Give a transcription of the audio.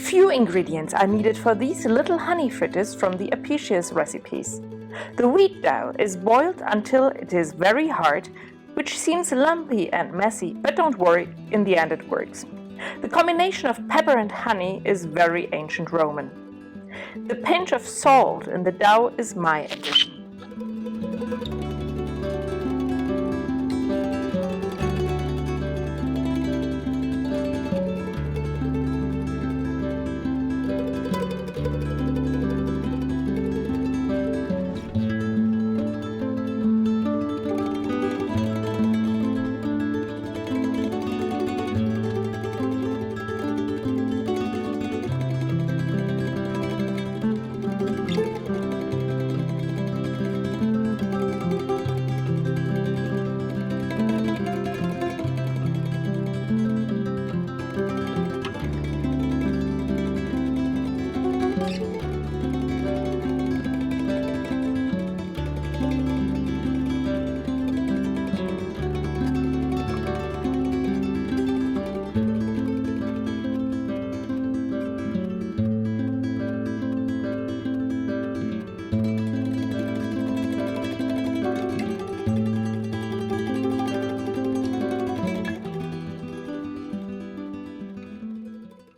Few ingredients are needed for these little honey fritters from the Apicius recipes. The wheat dough is boiled until it is very hard, which seems lumpy and messy, but don't worry, in the end it works. The combination of pepper and honey is very ancient Roman. The pinch of salt in the dough is my addition.